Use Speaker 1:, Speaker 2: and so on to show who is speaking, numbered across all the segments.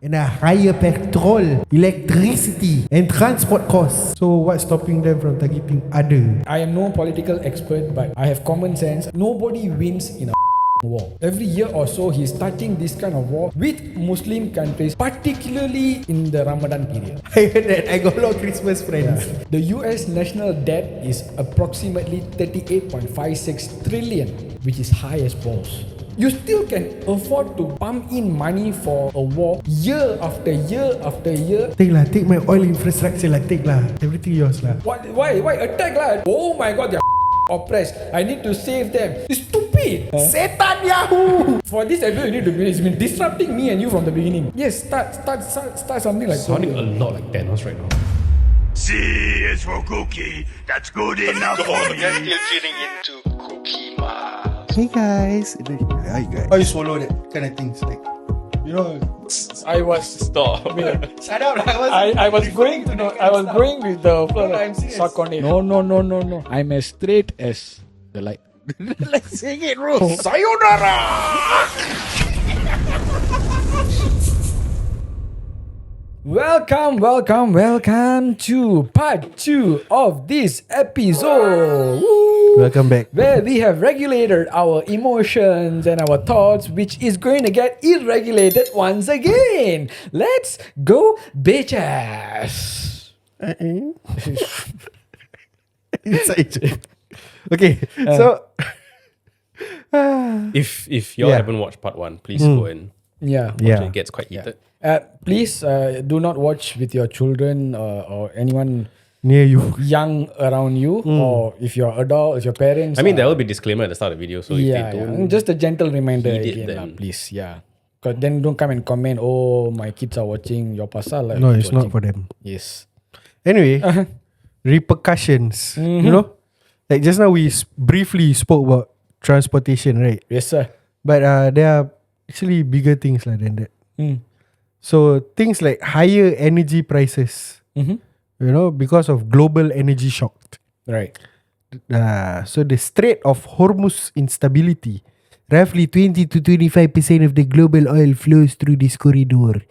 Speaker 1: and a higher petrol, electricity and transport costs. So what's stopping them from targeting other?
Speaker 2: I am no political expert, but I have common sense. Nobody wins in a war. Every year or so, he's starting this kind of war with Muslim countries, particularly in the Ramadan period.
Speaker 1: I heard that. I got a lot of Christmas friends.
Speaker 2: The US national debt is approximately 38.56 trillion, which is high as balls. You still can afford to pump in money for a war year after year after year.
Speaker 1: Take my oil infrastructure take everything yours
Speaker 2: Why attack lah? Oh my god, they're oppressed. I need to save them. It's stupid.
Speaker 1: Setan Yahoo!
Speaker 2: For this episode, you need to be. It's been disrupting me and you from the beginning. Yes, start something like
Speaker 3: Sounding a lot like Thanos right now.
Speaker 4: C is for cookie. That's good enough for me.
Speaker 5: You're still tuning into Cookie Ma.
Speaker 1: Hey guys. How you swallow that kind of things
Speaker 2: I was
Speaker 5: Stop.
Speaker 1: Shut up
Speaker 2: I was going with the
Speaker 1: I'm serious.
Speaker 2: suck on it. No. I'm as straight as the light.
Speaker 1: Let's sing it, bro.
Speaker 4: Sayonara!
Speaker 2: Welcome to part 2 of this episode. Woo!
Speaker 1: Welcome back.
Speaker 2: Where we have regulated our emotions and our thoughts, which is going to get irregulated once again. Let's go, bitches.
Speaker 1: Inside joke. Okay, so
Speaker 3: If y'all haven't watched part 1, please go and
Speaker 2: Yeah.
Speaker 3: watch it. It gets quite heated.
Speaker 2: Please do not watch with your children or anyone
Speaker 1: near you.
Speaker 2: young around you, or if you're adult, if your parents.
Speaker 3: I mean, there will be disclaimer at the start of the video, so if they don't,
Speaker 2: just a gentle reminder
Speaker 3: heed it
Speaker 2: again,
Speaker 3: then.
Speaker 2: please. Yeah. Because then don't come and comment, oh, my kids are watching your pasal.
Speaker 1: No, it's not for them.
Speaker 2: Yes.
Speaker 1: Anyway, repercussions. You know, like just now we briefly spoke about transportation, right?
Speaker 2: Yes, sir.
Speaker 1: But there are actually bigger things than that. So things like higher energy prices,
Speaker 2: Mm-hmm.
Speaker 1: you know, because of global energy shock.
Speaker 2: Right.
Speaker 1: So the Strait of Hormuz instability, roughly 20 to 25% of the global oil flows through this corridor.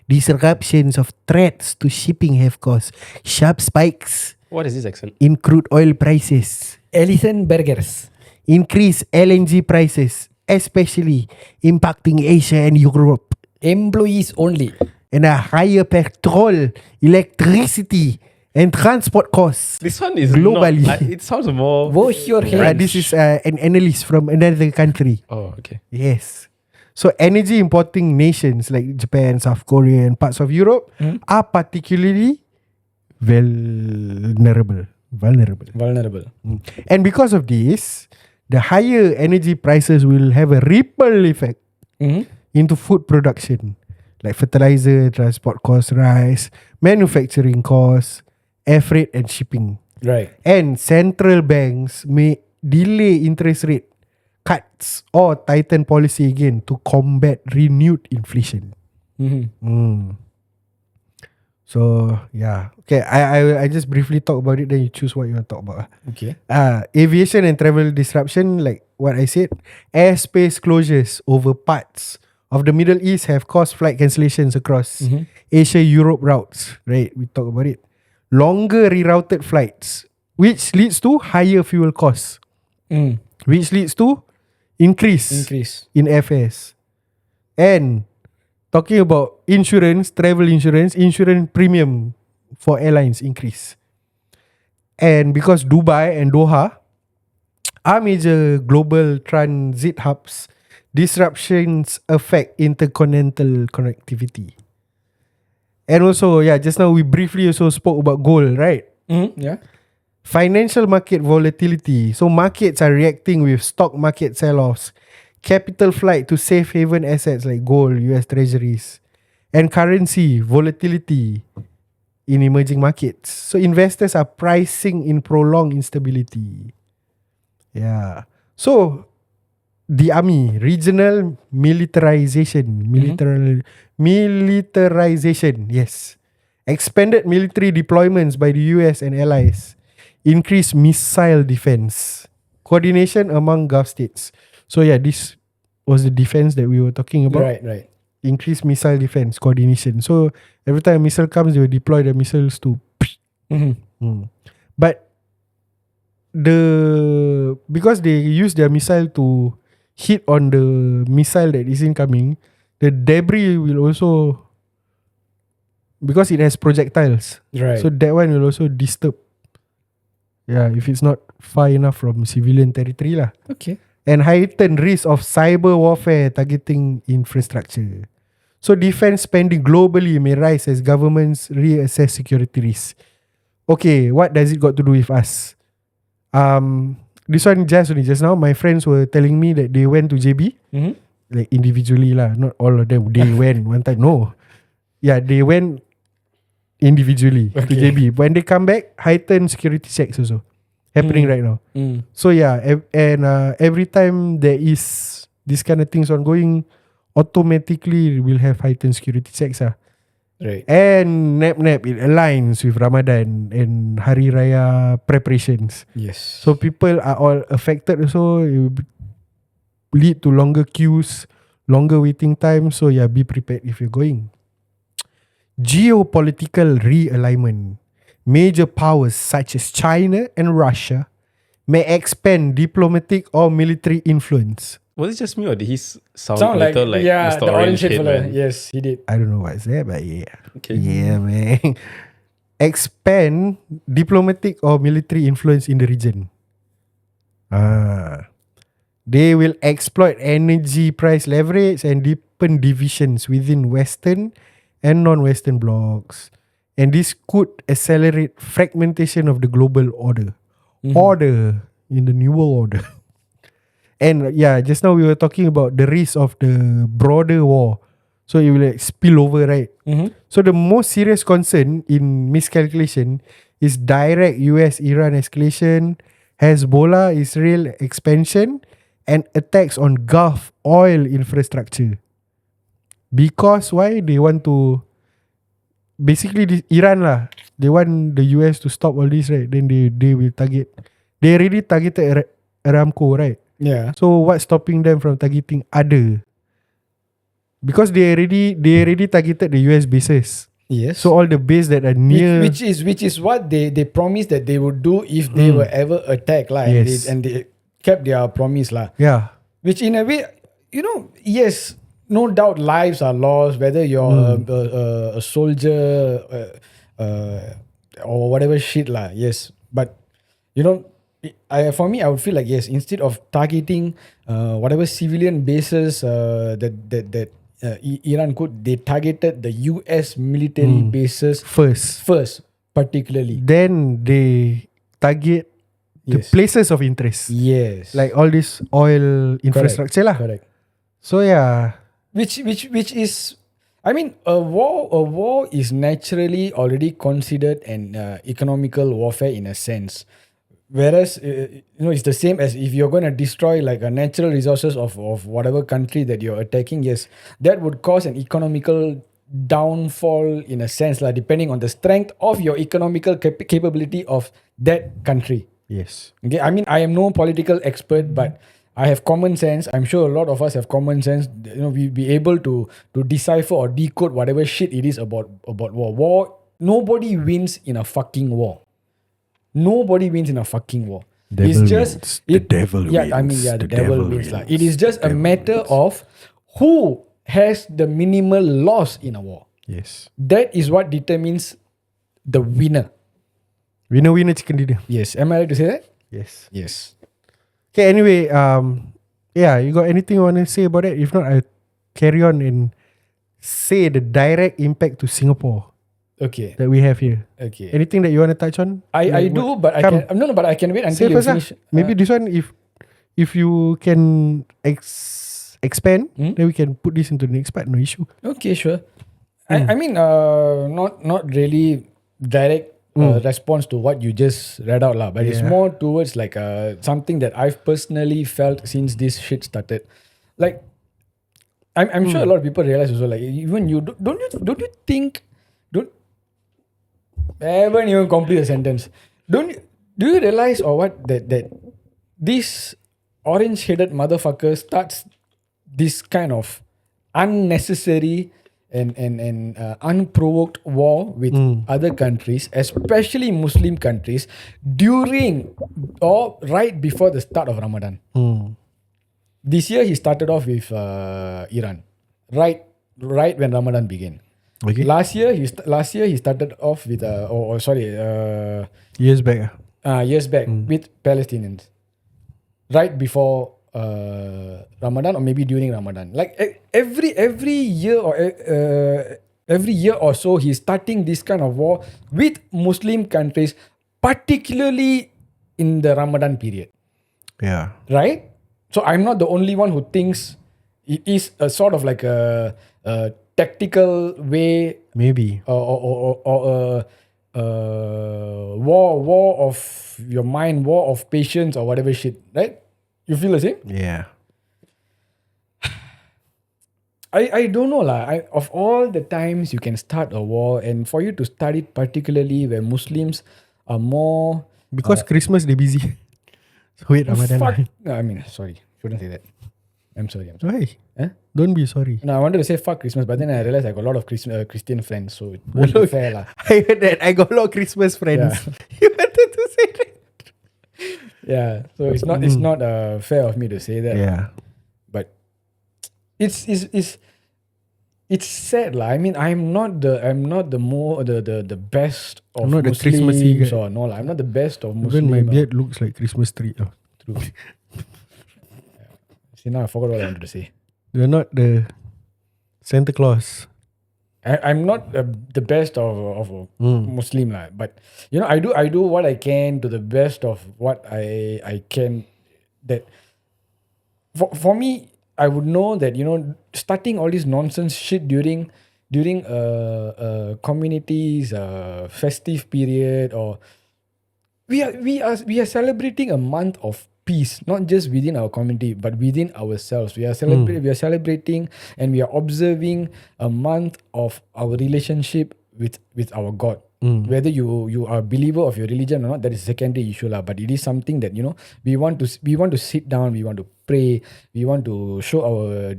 Speaker 1: Disruptions of threats to shipping have caused sharp spikes
Speaker 3: what is this accent?
Speaker 1: in crude oil prices,
Speaker 2: Ellison Burgers.
Speaker 1: increased LNG prices, especially impacting Asia and Europe,
Speaker 2: Employees only.
Speaker 1: and a higher petrol, electricity and transport costs.
Speaker 3: This one is
Speaker 1: Globally.
Speaker 3: Not, it sounds more.
Speaker 2: Wash your hands.
Speaker 1: This is an analyst from another country.
Speaker 3: Oh, okay.
Speaker 1: Yes. So energy importing nations like Japan, South Korea and parts of Europe are particularly vulnerable. And because of this, the higher energy prices will have a ripple effect into food production, like fertilizer, transport costs rise, manufacturing costs, air freight and shipping.
Speaker 2: Right.
Speaker 1: And central banks may delay interest rate cuts or tighten policy again to combat renewed inflation. So yeah, okay. I just briefly talk about it. Then you choose what you want to talk about.
Speaker 2: Okay.
Speaker 1: Aviation and travel disruption, like what I said, airspace closures over parts of the Middle East have caused flight cancellations across Asia-Europe routes. Right, we talk about it. Longer rerouted flights, which leads to higher fuel costs, which leads to increase in airfares. And talking about insurance, travel insurance premium for airlines increase. And because Dubai and Doha are major global transit hubs, disruptions affect intercontinental connectivity. And also, just now we briefly also spoke about gold, right?
Speaker 2: Yeah.
Speaker 1: Financial market volatility. So markets are reacting with stock market sell-offs, capital flight to safe haven assets like gold, US treasuries, and currency volatility in emerging markets. So investors are pricing in prolonged instability. Yeah. So the army, regional militarization, yes. Expanded military deployments by the US and allies. Increased missile defense. Coordination among Gulf states. So this was the defense that we were talking about.
Speaker 2: Right.
Speaker 1: increase missile defense coordination. So every time a missile comes, they will deploy the missiles to. But because they use their missile to hit on the missile that is incoming, the debris will also, because it has projectiles,
Speaker 2: Right.
Speaker 1: so that one will also disturb. Yeah, if it's not far enough from civilian territory lah.
Speaker 2: Okay.
Speaker 1: And heightened risk of cyber warfare targeting infrastructure. So defense spending globally may rise as governments reassess security risks. Okay, what does it got to do with us? This one just now, my friends were telling me that they went to JB, like individually lah, not all of them. They went one time. No, yeah, they went individually to JB. When they come back, heightened security checks also happening right now. So yeah, and every time there is this kind of things ongoing, automatically will have heightened security checks ah.
Speaker 2: Right.
Speaker 1: And nap it aligns with Ramadan and Hari Raya preparations.
Speaker 2: Yes.
Speaker 1: So people are all affected also. It will lead to longer queues, longer waiting time. So yeah, be prepared if you're going. Geopolitical realignment. Major powers such as China and Russia may expand diplomatic or military influence.
Speaker 3: Was it just me or did he sound
Speaker 2: Sound
Speaker 3: a little like
Speaker 2: yeah,
Speaker 3: Mr.
Speaker 2: the orange head fella.
Speaker 3: man?
Speaker 2: Yes, he did.
Speaker 1: I don't know what's that, but yeah.
Speaker 3: Okay.
Speaker 1: Yeah, man. Expand diplomatic or military influence in the region. They will exploit energy price leverage and deepen divisions within Western and non-Western blocs. And this could accelerate fragmentation of the global order. Order in the New World Order. And yeah, just now we were talking about the risk of the broader war. So it will like spill over, right? So the most serious concern in miscalculation is direct US-Iran escalation, Hezbollah, Israel expansion, and attacks on Gulf oil infrastructure. Because why? They want to, basically Iran lah, they want the US to stop all this, right? Then they will target. They already targeted Aramco, right?
Speaker 2: Yeah.
Speaker 1: So what's stopping them from targeting other? Because they already targeted the US bases.
Speaker 2: Yes.
Speaker 1: So all the base that are near,
Speaker 2: which is what they promised that they would do if they were ever attacked lah.
Speaker 1: Yes.
Speaker 2: And they kept their promise lah.
Speaker 1: yeah,
Speaker 2: Which in a way, yes, no doubt lives are lost, whether you're a soldier or whatever shit lah. Yes, but for me, I would feel like yes, instead of targeting whatever civilian bases that Iran could, they targeted the US military bases first, particularly.
Speaker 1: then they target the
Speaker 2: Yes.
Speaker 1: places of interest.
Speaker 2: Yes,
Speaker 1: Like all this oil infrastructure lah.
Speaker 2: correct.
Speaker 1: So yeah,
Speaker 2: Which is, I mean, a war is naturally already considered an economical warfare in a sense. Whereas it's the same as if you're going to destroy like a natural resources of whatever country that you're attacking. Yes, that would cause an economical downfall in a sense, like depending on the strength of your economical capability of that country.
Speaker 1: yes.
Speaker 2: Okay, I mean, I am no political expert, but I have common sense. I'm sure a lot of us have common sense. We be able to decipher or decode whatever shit it is about war. War. Nobody wins in a fucking war. Nobody wins in a fucking war.
Speaker 1: Devil
Speaker 2: It's just
Speaker 1: wins. The devil
Speaker 2: yeah, I mean,
Speaker 1: wins.
Speaker 2: yeah, the
Speaker 1: The
Speaker 2: devil
Speaker 1: devil
Speaker 2: wins. Like,
Speaker 1: wins.
Speaker 2: it is just a
Speaker 1: Devil
Speaker 2: matter
Speaker 1: wins.
Speaker 2: of who has the minimal loss in a war.
Speaker 1: Yes.
Speaker 2: That is what determines the winner.
Speaker 1: Winner chicken dinner.
Speaker 2: Yes, am I right to say that?
Speaker 1: Yes.
Speaker 2: Yes.
Speaker 1: Okay, anyway, yeah, you got anything you want to say about it? If not, I'll carry on and say the direct impact to Singapore
Speaker 2: Okay.
Speaker 1: that we have here.
Speaker 2: Okay.
Speaker 1: Anything that you want to touch on?
Speaker 2: I
Speaker 1: Like
Speaker 2: do,
Speaker 1: what-
Speaker 2: but I
Speaker 1: Come.
Speaker 2: can no, but I can wait
Speaker 1: Say
Speaker 2: until you
Speaker 1: first lah.
Speaker 2: finish.
Speaker 1: Maybe this one, if you can expand, then we can put this into the next part. No issue.
Speaker 2: Okay, sure. I mean, not really direct response to what you just read out, lah. But it's
Speaker 1: Yeah.
Speaker 2: more towards like something that I've personally felt since this shit started. Like, I'm sure a lot of people realize also. Like, even you don't you think I haven't even complete a sentence. Do you realize or what that this orange-headed motherfucker starts this kind of unnecessary and unprovoked war with other countries, especially Muslim countries, during or right before the start of Ramadan. This year he started off with Iran, right when Ramadan began.
Speaker 1: Okay.
Speaker 2: Last year he started off with
Speaker 1: Years back.
Speaker 2: years back with Palestinians, right before Ramadan or maybe during Ramadan. Like every year or so, he's starting this kind of war with Muslim countries, particularly in the Ramadan period.
Speaker 1: Yeah.
Speaker 2: Right? So I'm not the only one who thinks it is a sort of like a tactical way
Speaker 1: Maybe.
Speaker 2: or a war of your mind, war of patience or whatever shit, right? You feel the same?
Speaker 1: Yeah.
Speaker 2: I don't know lah. Of all the times you can start a war, and for you to start it particularly where Muslims are more
Speaker 1: Because Christmas they busy. So wait, Ramadan.
Speaker 2: sorry, shouldn't say that. I'm sorry.
Speaker 1: Why?
Speaker 2: Huh?
Speaker 1: Don't be sorry.
Speaker 2: No, I wanted to say fuck Christmas, but then I realized I got a lot of Christian friends, so it won't be fair lah.
Speaker 1: I heard that. I got a lot of Christmas friends. You wanted to say that.
Speaker 2: Yeah, so it's not fair of me to say that.
Speaker 1: Yeah.
Speaker 2: But it's sad lah. I mean, I'm not the best of
Speaker 1: I'm not the
Speaker 2: Muslims
Speaker 1: Christmassy guy.
Speaker 2: or no lah. I'm not the best of
Speaker 1: Even
Speaker 2: Muslim.
Speaker 1: my beard looks like Christmas tree. Oh.
Speaker 2: True. See, now I forgot what I wanted to say.
Speaker 1: You're not the Santa Claus.
Speaker 2: I'm not the best of Muslim lah, but I do what I can to the best of what I can. That for me, I would know that starting all this nonsense shit during communities festive period, or we are celebrating a month of peace, not just within our community but within ourselves. We are celebrating and we are observing a month of our relationship with our God. Whether you are a believer of your religion or not, that is a secondary issue lah. But it is something that we want to sit down, we want to pray, we want to show our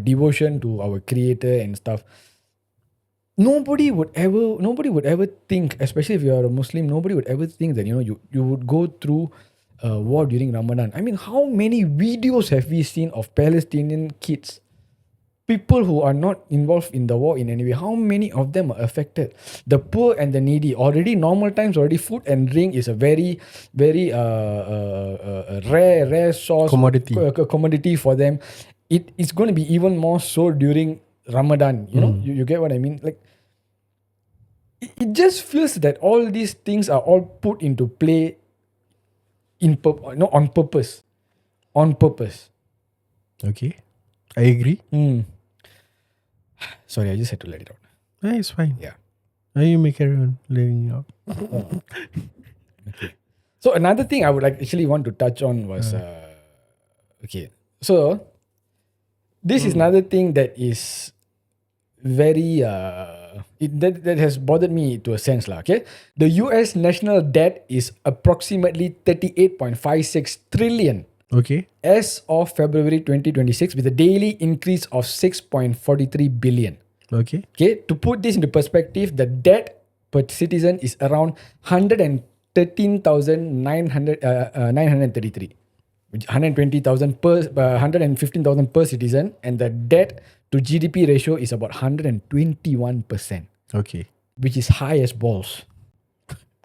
Speaker 2: devotion to our Creator and stuff. Nobody would ever think, especially if you are a Muslim, nobody would ever think that you would go through a war during Ramadan. I mean, how many videos have we seen of Palestinian kids, people who are not involved in the war in any way? How many of them are affected? The poor and the needy. Already normal times, already food and drink is a very, very rare source commodity for them. It's going to be even more so during Ramadan. You get what I mean? Like, it just feels that all these things are all put into play on purpose.
Speaker 1: Okay. I agree.
Speaker 2: Sorry, I just had to let it out.
Speaker 1: Yeah, it's fine.
Speaker 2: Yeah.
Speaker 1: Now you may carry on letting it out.
Speaker 2: Okay. So another thing I would actually want to touch on was okay. So this is another thing that is very that has bothered me to a sense lah. Okay, the U.S. national debt is approximately 38.56 trillion.
Speaker 1: Okay.
Speaker 2: As of February 2026, with a daily increase of 6.43 billion.
Speaker 1: Okay.
Speaker 2: Okay, to put this into perspective, the debt per citizen is around 933, 120,000 per 115,000 per citizen, and the debt to GDP ratio is about 121%.
Speaker 1: Okay.
Speaker 2: Which is high as balls.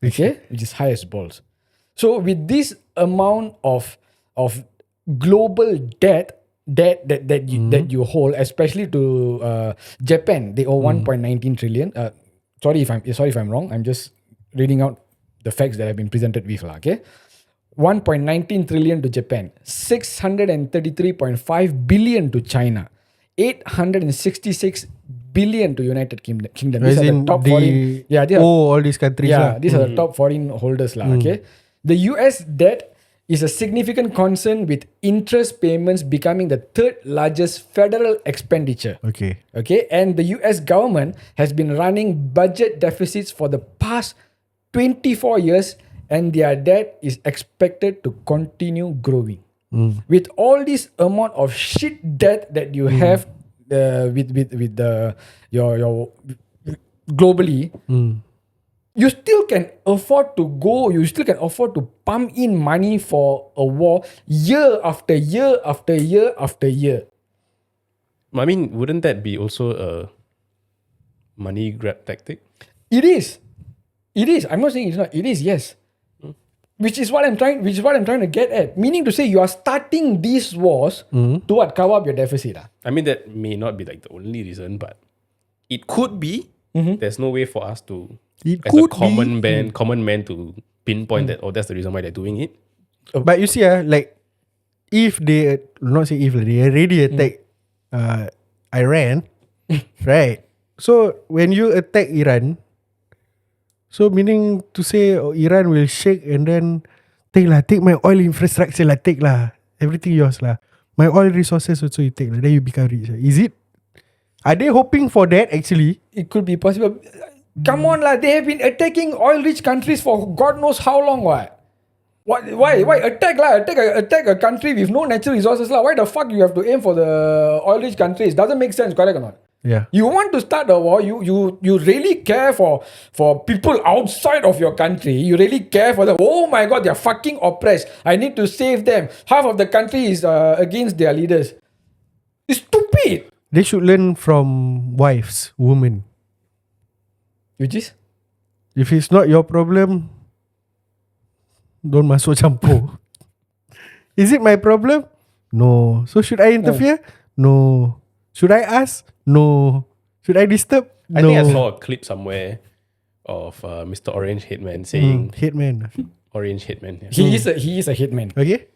Speaker 2: Okay, which is high as balls. So with this amount of global debt that you hold, especially to Japan, they owe 1.19 trillion. Sorry if I'm wrong. I'm just reading out the facts that have been presented with lah. Okay, 1.19 trillion to Japan, 633.5 billion to China, 866 billion to United Kingdom. These are the top foreign. Yeah,
Speaker 1: all these countries.
Speaker 2: Yeah, these are the top foreign holders lah. Okay, the US debt is a significant concern, with interest payments becoming the third largest federal expenditure.
Speaker 1: Okay.
Speaker 2: Okay, and the US government has been running budget deficits for the past 24 years, and their debt is expected to continue growing. With all this amount of shit debt that you have with the your globally, you still can afford to go. You still can afford to pump in money for a war year after year after year after year.
Speaker 3: I mean, wouldn't that be also a money grab tactic?
Speaker 2: It is. It is. I'm not saying it's not. It is. Yes. Which is what I'm trying to get at. Meaning to say, you are starting these wars to what, cover up your deficit.
Speaker 3: I mean, that may not be like the only reason, but it could be. There's no way for us to,
Speaker 1: It
Speaker 3: as
Speaker 1: could
Speaker 3: a common
Speaker 1: be.
Speaker 3: man, to pinpoint that. Oh, that's the reason why they're doing it.
Speaker 1: But you see, like, if they, not say if, they already attack Iran, right? So when you attack Iran, so meaning to say Iran will shake and then take my oil infrastructure lah, take lah, everything yours lah. My oil resources also you take lah, then you become rich. Is it? Are they hoping for that actually?
Speaker 2: It could be possible. Come on lah, they have been attacking oil-rich countries for God knows how long. What? Why attack lah? Attack a country with no natural resources lah. Why the fuck you have to aim for the oil-rich countries? Doesn't make sense, correct or not?
Speaker 1: Yeah.
Speaker 2: You want to start a war, you really care for people outside of your country. You really care for them. Oh my God, they're fucking oppressed. I need to save them. Half of the country is against their leaders. It's stupid.
Speaker 1: They should learn from wives, women.
Speaker 2: Which is?
Speaker 1: If it's not your problem, don't masuk campur. Is it my problem? No. So should I interfere? No. Should I ask? No. Should I disturb?
Speaker 3: I
Speaker 1: No.
Speaker 3: think I saw a clip somewhere of Mr. Orange Hitman saying
Speaker 1: Hitman.
Speaker 3: Orange Hitman. Yeah.
Speaker 2: He is a hitman.
Speaker 1: Okay.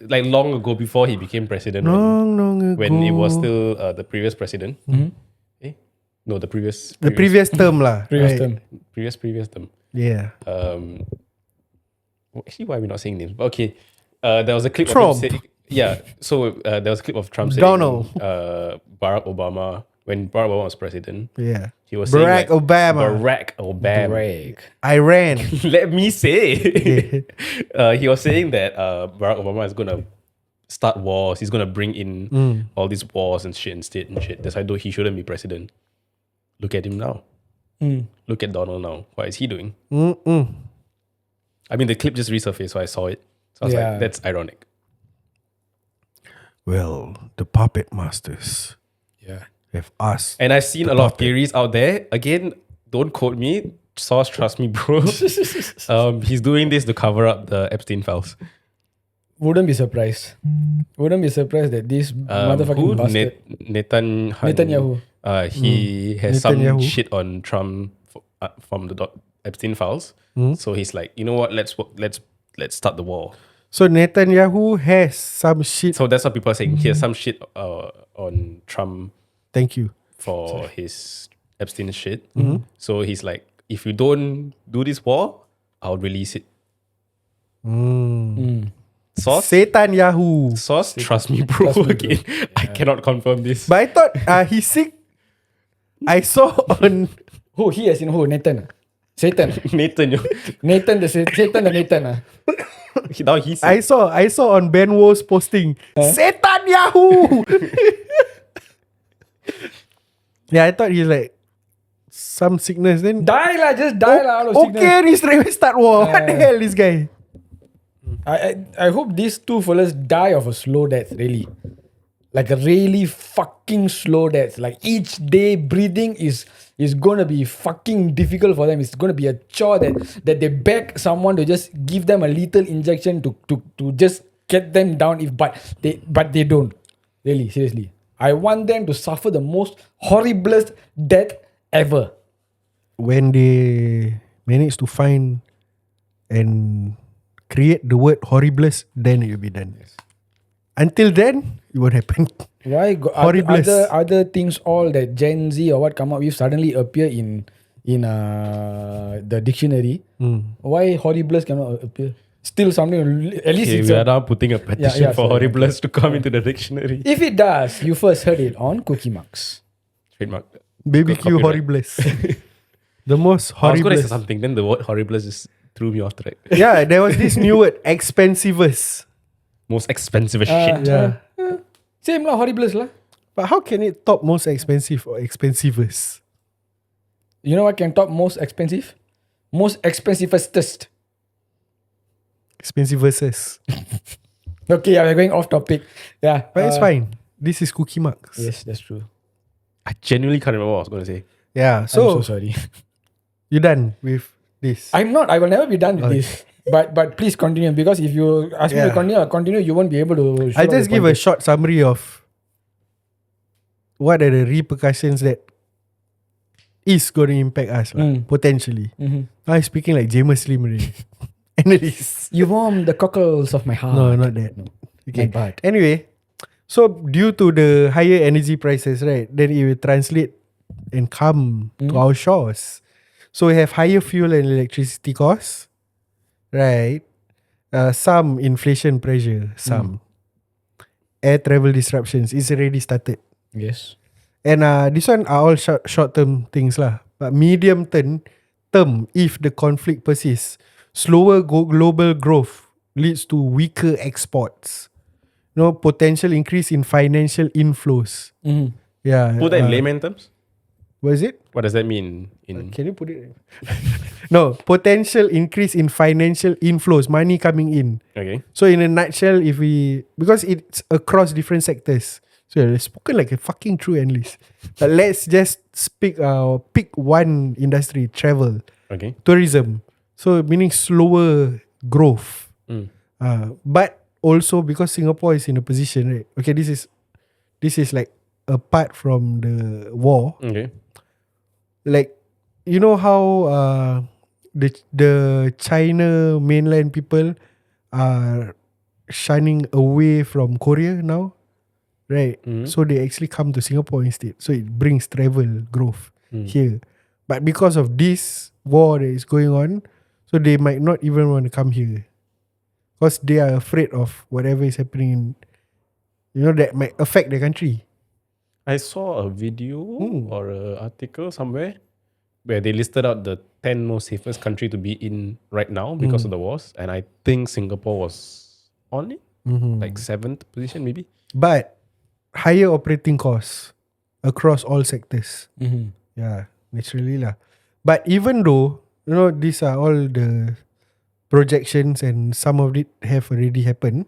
Speaker 3: Like long ago before he became president,
Speaker 1: Long ago.
Speaker 3: when it was still the previous president. No, the previous
Speaker 1: term lah.
Speaker 2: Previous
Speaker 1: right?
Speaker 2: term.
Speaker 3: previous term.
Speaker 1: Yeah.
Speaker 3: Actually, why are we not saying names? But okay, there was a clip
Speaker 1: Trump.
Speaker 3: of him saying, yeah. So there was a clip of Trump saying,
Speaker 1: Donald.
Speaker 3: Barack Obama, when Barack Obama was president,
Speaker 1: Yeah.
Speaker 3: he was
Speaker 1: Barack
Speaker 3: saying
Speaker 1: Obama.
Speaker 3: Barack Obama.
Speaker 2: Break.
Speaker 1: Iran.
Speaker 3: Let me say. He was saying that Barack Obama is gonna start wars. He's gonna bring in all these wars and shit and state and shit. That's why he shouldn't be president. Look at him now. Look at Donald now. What is he doing? I mean, the clip just resurfaced, so I saw it. So I was like, that's ironic.
Speaker 1: Well, the puppet masters
Speaker 2: Yeah.
Speaker 1: have asked.
Speaker 3: And I've seen a lot of theories out there. Again, don't quote me. Sauce, trust me, bro. He's doing this to cover up the Epstein files.
Speaker 2: Wouldn't be surprised. Wouldn't be surprised that this motherfucking bastard. Netanyahu.
Speaker 3: He has
Speaker 1: Netanyahu.
Speaker 3: some shit on Trump from the Epstein files. So he's like, you know what? Let's start the war.
Speaker 1: So Netanyahu has some shit.
Speaker 3: So that's what people are saying. He has some shit on Trump
Speaker 1: Thank you.
Speaker 3: for his Epstein shit. So he's like, if you don't do this war, I'll release it. Sauce?
Speaker 1: Satan Yahoo.
Speaker 3: Sauce? Trust me, bro. Again, I cannot confirm this.
Speaker 1: But I thought he's sick. I saw on.
Speaker 2: Who? He as in who? Nathan. Satan.
Speaker 3: Nathan,
Speaker 2: Nathan the Satan the Nathan.
Speaker 3: now he's
Speaker 1: I saw on Ben Wo's posting. Satan Yahoo. Yeah, I thought he's like some sickness. Then
Speaker 2: Die lah, just die lah. Out of sickness.
Speaker 1: okay, he straight away start war. What the hell, this guy?
Speaker 2: I hope these two fellas die of a slow death, really. Like a really fucking slow death. Like each day breathing is gonna be fucking difficult for them. It's gonna be a chore that they beg someone to just give them a lethal injection to just get them down but they don't. Really, seriously. I want them to suffer the most horriblest death ever.
Speaker 1: When they manage to find and create the word horriblest, then it will be done. Until then, it won't happen.
Speaker 2: Why
Speaker 1: Horriblest.
Speaker 2: other things all that Gen Z or what come up with suddenly appear in the dictionary? Why horriblest cannot appear? Still something, at least it's
Speaker 3: we are now putting a petition for horriblest to come into the dictionary.
Speaker 2: If it does, you first heard it on Cookie Marks.
Speaker 3: Trademark.
Speaker 1: BBQ
Speaker 3: Copyright.
Speaker 1: horriblest. The most
Speaker 3: I was going to say
Speaker 1: horriblest.
Speaker 3: something, then the word horriblest just threw me off track.
Speaker 1: Yeah, there was this new word, expensivest.
Speaker 3: Most expensive shit.
Speaker 1: Yeah.
Speaker 2: Same lah, horriblest lah.
Speaker 1: But how can it top most expensive or expensivest?
Speaker 2: You know what can top most expensive? Most expensivest.
Speaker 1: Expensive versus.
Speaker 2: Okay, we're going off topic. Yeah.
Speaker 1: But it's fine. This is cookie marks.
Speaker 2: Yes, that's true.
Speaker 3: I genuinely can't remember what I was going to say.
Speaker 1: Yeah.
Speaker 2: I'm so
Speaker 1: So,
Speaker 2: sorry.
Speaker 1: you done with this?
Speaker 2: I'm not. I will never be done with
Speaker 1: Okay.
Speaker 2: this. But please continue, because if you ask me to
Speaker 1: Yeah.
Speaker 2: continue, you won't be able to.
Speaker 1: I'll just give a short summary of what are the repercussions that is going to impact us potentially. I'm speaking like James Slim already. Analyst.
Speaker 2: You warm the cockles of my heart.
Speaker 1: No, not that. Okay.
Speaker 2: My butt.
Speaker 1: Anyway, so due to the higher energy prices, right, then it will translate and come to our shores. So we have higher fuel and electricity costs, right? Some inflation pressure, some air travel disruptions. It's already started.
Speaker 2: Yes.
Speaker 1: And this one are all short term things lah. But medium term, if the conflict persists, slower global growth leads to weaker exports. Potential increase in financial inflows. Yeah.
Speaker 3: Put that in layman terms.
Speaker 1: What is it?
Speaker 3: What does that mean? In
Speaker 1: Can you put it? No, potential increase in financial inflows, money coming in.
Speaker 3: okay.
Speaker 1: So in a nutshell, because it's across different sectors. So it's spoken like a fucking true analyst. But let's just pick one industry, travel,
Speaker 3: Okay.
Speaker 1: tourism. So meaning slower growth. But also because Singapore is in a position, right? Okay, this is like apart from the war.
Speaker 3: Okay.
Speaker 1: Like, you know how the China mainland people are shunning away from Korea now, right? So they actually come to Singapore instead. So it brings travel growth here. But because of this war that is going on, so they might not even want to come here, because they are afraid of whatever is happening that might affect the country.
Speaker 3: I saw a video or an article somewhere where they listed out the 10 most safest country to be in right now because of the wars, and I think Singapore was on it, like 7th position maybe.
Speaker 1: But higher operating costs across all sectors. Yeah, naturally lah. But even though these are all the projections and some of it have already happened,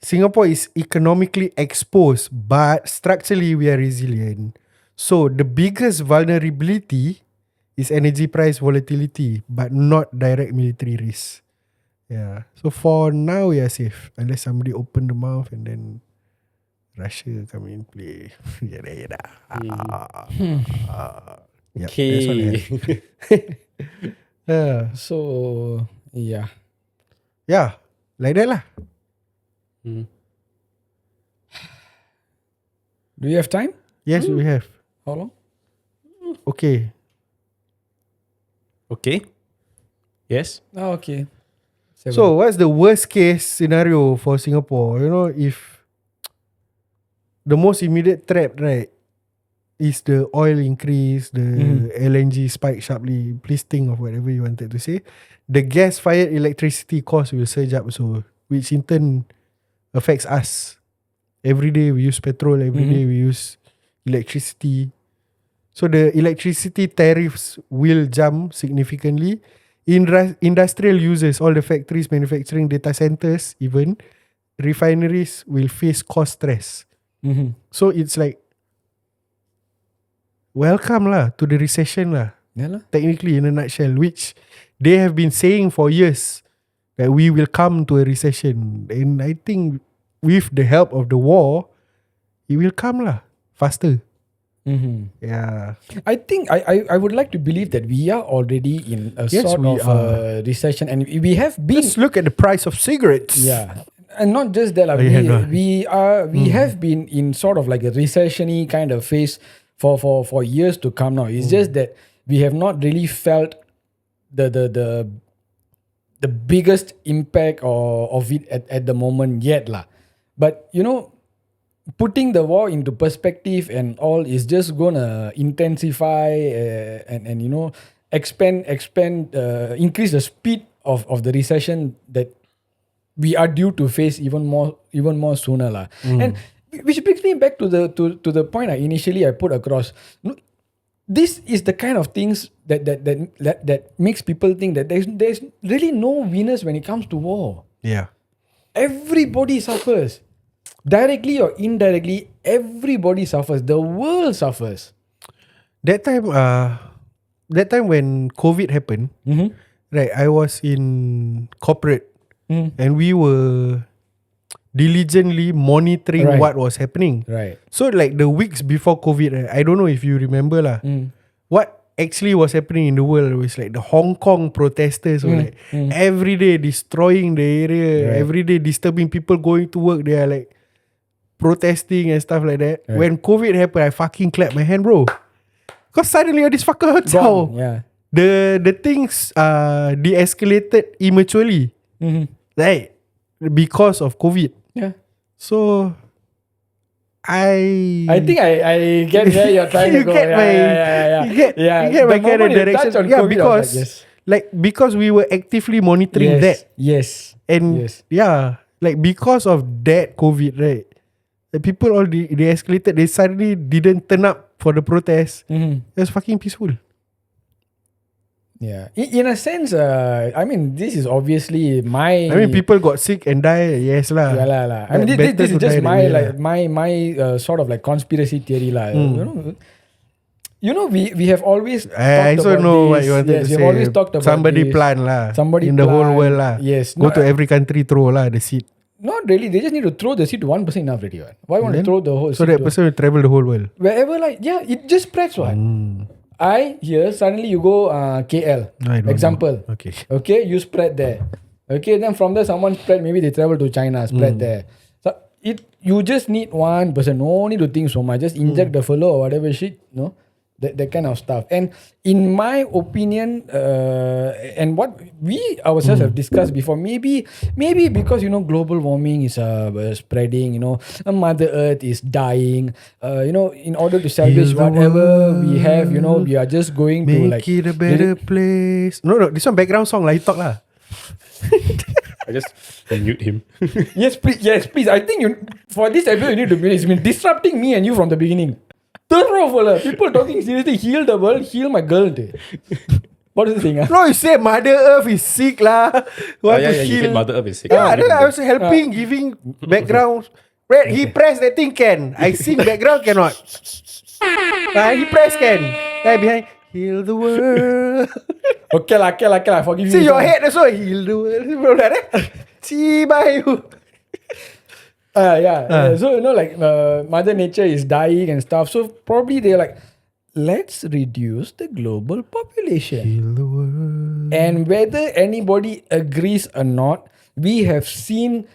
Speaker 1: Singapore is economically exposed, but structurally we are resilient. So the biggest vulnerability is energy price volatility, but not direct military risk. Yeah. So for now we are safe, unless somebody open the mouth and then Russia come in play. Yeah.
Speaker 3: Okay.
Speaker 1: That's what I have. Yeah.
Speaker 2: So yeah.
Speaker 1: Yeah. Like that lah.
Speaker 2: Do you have time?
Speaker 1: Yes, we have.
Speaker 2: How long?
Speaker 1: Okay.
Speaker 3: Okay. Yes.
Speaker 2: Oh, okay. 7.
Speaker 1: So what's the worst case scenario for Singapore? If the most immediate threat, right, is the oil increase, the LNG spike sharply. Please think of whatever you wanted to say. The gas-fired electricity cost will surge up, so which in turn affects us. Every day we use petrol. Every day we use electricity. So the electricity tariffs will jump significantly. Industrial users, all the factories manufacturing data centers, even refineries will face cost stress. So it's like welcome lah to the recession lah.
Speaker 2: Yeah lah.
Speaker 1: Technically, in a nutshell, which they have been saying for years that we will come to a recession, and I think with the help of the war, it will come lah faster. Yeah.
Speaker 2: I think I would like to believe that we are already in a
Speaker 1: Yes,
Speaker 2: sort
Speaker 1: we
Speaker 2: of recession, and we have been.
Speaker 1: Let's look at the price of cigarettes.
Speaker 2: Yeah. And not just that, like,
Speaker 1: yeah, no.
Speaker 2: we have been in sort of like a recession-y kind of phase for years to come now. It's just that we have not really felt the biggest impact of it at the moment yet lah. But putting the war into perspective and all is just gonna intensify and expand increase the speed of the recession that we are due to face even more sooner lah. And which brings me back to the point I initially put across. This is the kind of things that makes people think that there's really no winners when it comes to war.
Speaker 1: Yeah.
Speaker 2: Everybody suffers. Directly or indirectly, everybody suffers. The world suffers.
Speaker 1: That time when COVID happened, right, I was in corporate and we were diligently monitoring
Speaker 2: Right.
Speaker 1: what was happening.
Speaker 2: Right.
Speaker 1: So like the weeks before COVID, I don't know if you remember lah. What actually was happening in the world was like the Hong Kong protesters were like every day destroying the area,
Speaker 2: Right.
Speaker 1: every day disturbing people going to work. They are like protesting and stuff like that.
Speaker 2: Right.
Speaker 1: When COVID happened, I fucking clapped my hand, bro. Cause suddenly all this fucker hurts how
Speaker 2: Gone. Yeah.
Speaker 1: the things de-escalated immaturely, right? Because of COVID.
Speaker 2: Yeah.
Speaker 1: So I
Speaker 2: think I get where you're trying
Speaker 1: You
Speaker 2: to go.
Speaker 1: get my-
Speaker 2: yeah.
Speaker 1: you get my
Speaker 2: The
Speaker 1: kind of
Speaker 2: moment you
Speaker 1: direction.
Speaker 2: touch on
Speaker 1: Yeah,
Speaker 2: COVID, I was
Speaker 1: because
Speaker 2: like, yes.
Speaker 1: like because we were actively monitoring that,
Speaker 2: Yes.
Speaker 1: and
Speaker 2: Yes.
Speaker 1: yeah, like because of that COVID, right? The people all they escalated. They suddenly didn't turn up for the protest. It was fucking peaceful.
Speaker 2: Yeah. In a sense, I mean, this is obviously my.
Speaker 1: I mean, people got sick and died. Yes lah.
Speaker 2: Yeah lah. I mean,
Speaker 1: But
Speaker 2: this
Speaker 1: better
Speaker 2: is
Speaker 1: to
Speaker 2: just
Speaker 1: die
Speaker 2: my
Speaker 1: that way
Speaker 2: like
Speaker 1: lah.
Speaker 2: my sort of like conspiracy theory lah. You know, we have always.
Speaker 1: I
Speaker 2: talked
Speaker 1: also
Speaker 2: about
Speaker 1: know
Speaker 2: this.
Speaker 1: what you wanted
Speaker 2: Yes,
Speaker 1: to
Speaker 2: we've
Speaker 1: say.
Speaker 2: always talked about
Speaker 1: Somebody
Speaker 2: this.
Speaker 1: plan lah.
Speaker 2: Somebody
Speaker 1: in the whole
Speaker 2: plan.
Speaker 1: world lah.
Speaker 2: Yes.
Speaker 1: Go to every country, throw lah the seat.
Speaker 2: Not really. They just need to throw the seed to one person enough already. Right? Why want to
Speaker 1: Then?
Speaker 2: throw the whole
Speaker 1: So
Speaker 2: seed
Speaker 1: that
Speaker 2: to
Speaker 1: person will travel the whole world.
Speaker 2: wherever? Like, yeah, it just spreads. What? I here suddenly you go KL.
Speaker 1: I don't
Speaker 2: Example.
Speaker 1: know. Okay.
Speaker 2: Okay, you spread there. Okay, then from there someone spread. Maybe they travel to China, spread there. So you just need one person. No need to think so much. Just inject the fellow or whatever shit. No. That kind of stuff. And in my opinion, and what we ourselves have discussed before, maybe because global warming is spreading, Mother Earth is dying, in order to salvage
Speaker 1: Heal the
Speaker 2: whatever we have, we are just going to like
Speaker 1: Make it a better place. No, this one background song lah. You talk lah.
Speaker 3: I just mute him.
Speaker 2: Yes, please. I think for this episode you need to be. It's been disrupting me and you from the beginning. People talking seriously. Heal the world. Heal my girl. What is the thing?
Speaker 1: No, you say Mother Earth is sick lah. Want to
Speaker 3: You
Speaker 1: heal?
Speaker 3: said Mother Earth is sick.
Speaker 1: Yeah, then I was helping, giving background. Right, he pressed that thing can. I sing background cannot. He press can. Then behind, heal the world.
Speaker 2: Okay lah. Forgive me.
Speaker 1: See your head also, heal the world. See by you.
Speaker 2: So like Mother Nature is dying and stuff. So probably they're like, let's reduce the global population.
Speaker 1: Heal the world.
Speaker 2: And whether anybody agrees or not, we have seen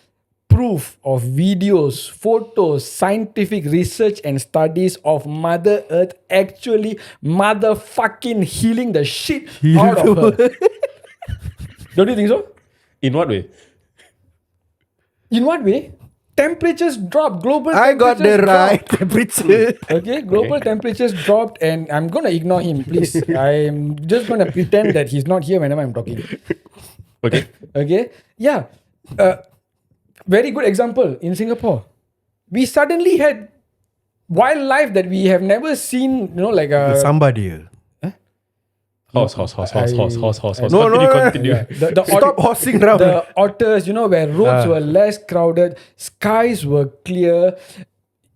Speaker 2: proof of videos, photos, scientific research and studies of Mother Earth actually motherfucking healing the shit out of her. Don't you think so?
Speaker 3: In what way?
Speaker 2: In what way? Temperatures dropped. Global
Speaker 1: I got the
Speaker 2: temperatures
Speaker 1: right
Speaker 2: dropped.
Speaker 1: temperature.
Speaker 2: Okay, global temperatures dropped, and I'm gonna ignore him, please. I'm just gonna pretend that he's not here whenever I'm talking.
Speaker 3: Okay.
Speaker 2: Okay, yeah. Very good example in Singapore. We suddenly had wildlife that we have never seen. Like
Speaker 1: Somebody.
Speaker 3: Horse.
Speaker 1: No.
Speaker 3: Continue.
Speaker 2: yeah,
Speaker 1: Stop horsing around.
Speaker 2: the otters, where roads were less crowded, skies were clear.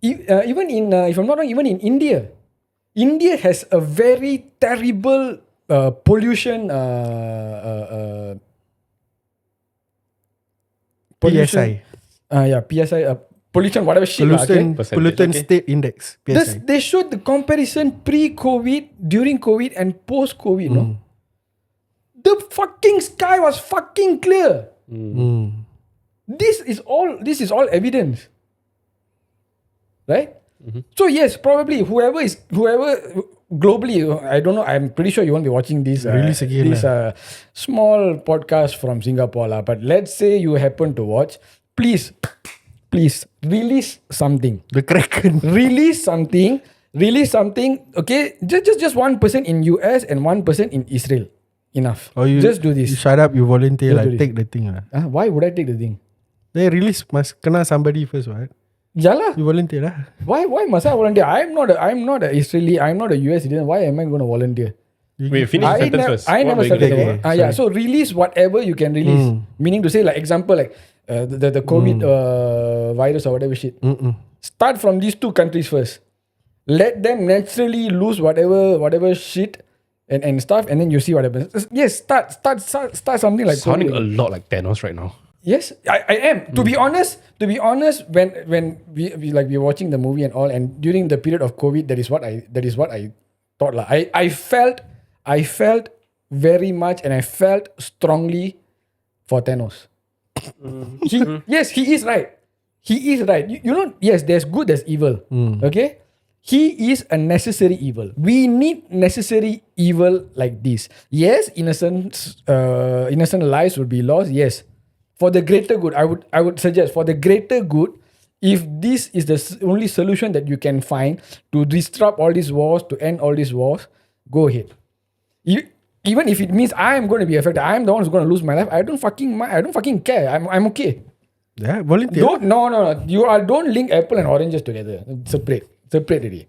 Speaker 2: Even in, if I'm not wrong, even in India, India has a very terrible pollution.
Speaker 1: PSI.
Speaker 2: PSI. Pollution, whatever shit.
Speaker 1: Pollutant
Speaker 3: Okay.
Speaker 1: State Index. PSI.
Speaker 2: They showed the comparison pre-COVID, during COVID, and post-COVID. No, the fucking sky was fucking clear. This is all evidence, right? So yes, probably whoever globally, I don't know. I'm pretty sure you won't be watching this
Speaker 1: Release again
Speaker 2: this small podcast from Singapore lah. But let's say you happen to watch, please release something.
Speaker 1: The Kraken.
Speaker 2: Release something. Okay, just 1% in US and 1% in Israel. Enough.
Speaker 1: Or you
Speaker 2: just do this.
Speaker 1: You shut up. You volunteer.
Speaker 2: Just do
Speaker 1: Like
Speaker 2: this.
Speaker 1: take the thing lah.
Speaker 2: Why would I take the thing?
Speaker 1: Then release must kena somebody first, right?
Speaker 2: Yala.
Speaker 1: You volunteer lah.
Speaker 2: Why must I volunteer? I'm not a Israeli. I'm not a US citizen. Why am I going to volunteer?
Speaker 3: Wait, finish the sentence first.
Speaker 2: I
Speaker 3: What
Speaker 2: never
Speaker 3: were you
Speaker 2: started
Speaker 3: gonna
Speaker 2: the
Speaker 3: say?
Speaker 2: war. Yeah, so release whatever you can release. Meaning to say, like example, like the COVID virus or whatever shit. Start from these two countries first. Let them naturally lose whatever shit and stuff, and then you see what happens. Yes, start something like
Speaker 3: Sounding
Speaker 2: COVID.
Speaker 3: a lot like Thanos right now.
Speaker 2: Yes, I am. To be honest, when we were watching the movie and all, and during the period of COVID, that is what I thought lah. I felt very much, and I felt strongly for Thanos. Yes, he is right. He is right. You know, yes, there's good, there's evil. Okay. He is a necessary evil. We need necessary evil like this. Yes, innocent lives would be lost. Yes, for the greater good, I would suggest for the greater good, if this is the only solution that you can find to disrupt all these wars, to end all these wars, go ahead. Even if it means I am going to be affected, I am the one who's going to lose my life. I don't fucking care. I'm okay.
Speaker 1: Yeah, volunteer.
Speaker 2: No. Don't link apple and oranges together. Separate already.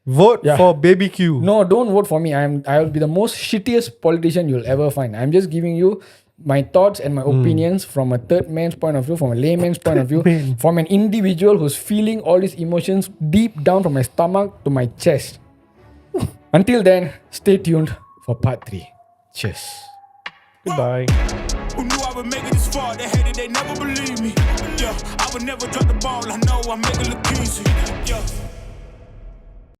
Speaker 1: Vote for Baby Q.
Speaker 2: No, don't vote for me. I will be the most shittiest politician you'll ever find. I'm just giving you my thoughts and my opinions from a third man's point of view, from a layman's point of view, from an individual who's feeling all these emotions deep down from my stomach to my chest. Until then, stay tuned for part 3. Cheers.
Speaker 3: Goodbye.
Speaker 6: Who knew I would make it this far? They hated, they never believe me. Yeah, I would never drop the ball. I know I make it look easy. Yeah.